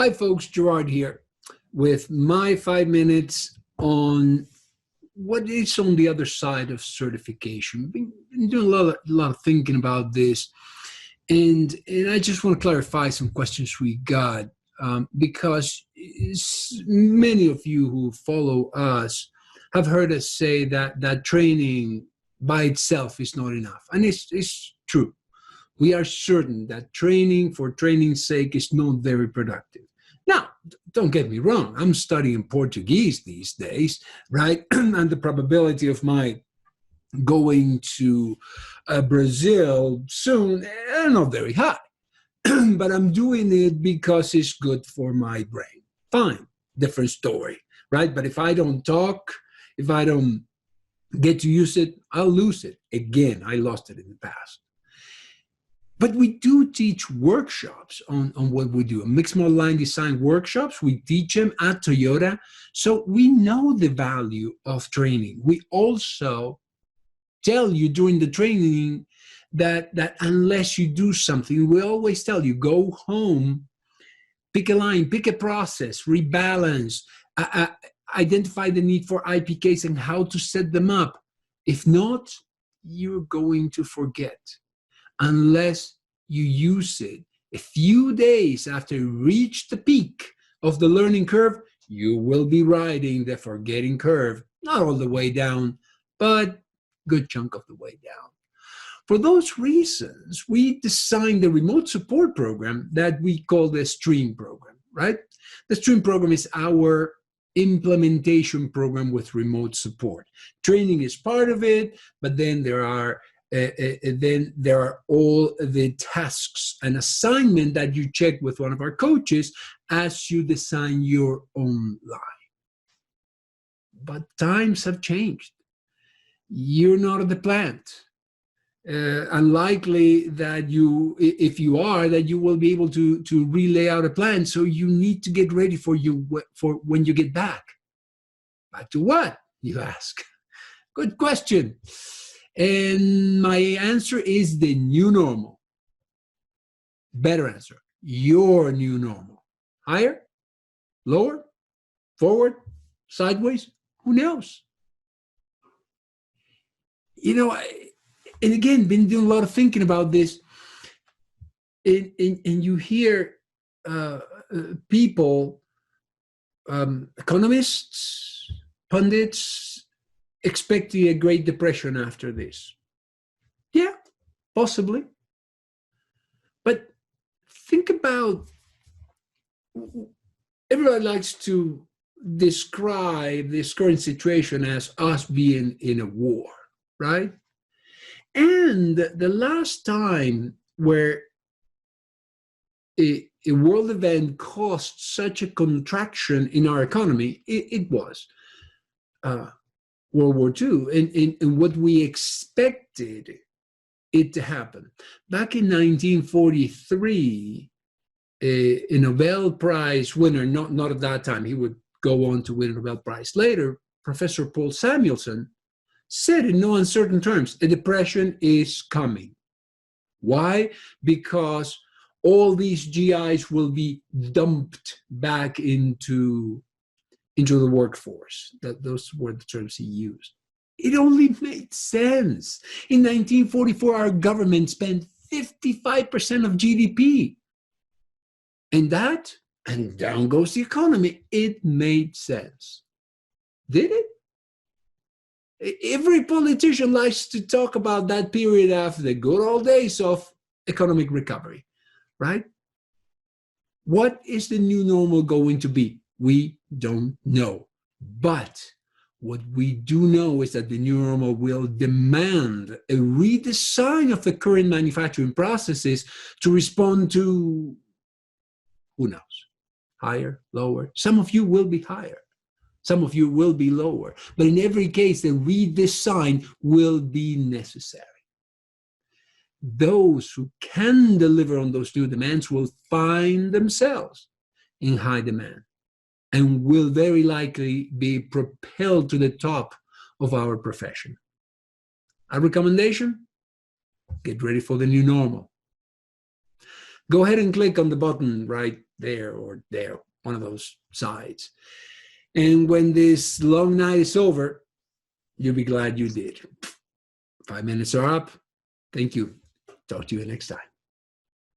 Hi folks, Gerard here with my 5 minutes on what is on the other side of certification. Been doing a lot of thinking about this, and I just want to clarify some questions we got because many of you who follow us have heard us say that training by itself is not enough, and it's true. We are certain that training for training's sake is not very productive. Now, don't get me wrong, I'm studying Portuguese these days, right? And the probability of my going to Brazil soon are not very high. But I'm doing it because it's good for my brain. Fine, different story, right? But if I don't talk, if I don't get to use it, I'll lose it. Again, I lost it in the past. But we do teach workshops on what we do. Mixed model line design workshops, we teach them at Toyota. So we know the value of training. We also tell you during the training that unless you do something, we always tell you, go home, pick a line, pick a process, rebalance, identify the need for IPKs and how to set them up. If not, you're going to forget. Unless you use it a few days after you reach the peak of the learning curve, you will be riding the forgetting curve, not all the way down, but good chunk of the way down. For those reasons, we designed the remote support program that we call the STREAM program, right? The STREAM program is our implementation program with remote support. Training is part of it, but then there are all the tasks and assignment that you check with one of our coaches as you design your own line. But times have changed. You're not at the plant. Unlikely that you, if you are, that you will be able to relay out a plan. So you need to get ready for when you get back. Back to what, you ask? Good question. And my answer is the new normal. Better answer, your new normal. Higher, lower, forward, sideways, who knows? You know, and again, been doing a lot of thinking about this. And you hear people, economists, pundits, expecting a Great Depression after this. Yeah, possibly. But think about, everybody likes to describe this current situation as us being in a war, right? And the last time where a world event caused such a contraction in our economy, it was World War II, and what we expected it to happen. Back in 1943, a Nobel Prize winner, not at that time, he would go on to win a Nobel Prize later, Professor Paul Samuelson, said in no uncertain terms, a depression is coming. Why? Because all these GIs will be dumped back into the workforce. Those were the terms he used. It only made sense. In 1944, our government spent 55% of GDP. And down goes the economy. It made sense. Did it? Every politician likes to talk about that period after the good old days of economic recovery, right? What is the new normal going to be? We don't know. But what we do know is that the new normal will demand a redesign of the current manufacturing processes to respond to, who knows, higher, lower. Some of you will be higher. Some of you will be lower. But in every case, the redesign will be necessary. Those who can deliver on those new demands will find themselves in high demand and will very likely be propelled to the top of our profession. Our recommendation? Get ready for the new normal. Go ahead and click on the button right there or there, one of those sides. And when this long night is over, you'll be glad you did. 5 minutes are up. Thank you. Talk to you next time.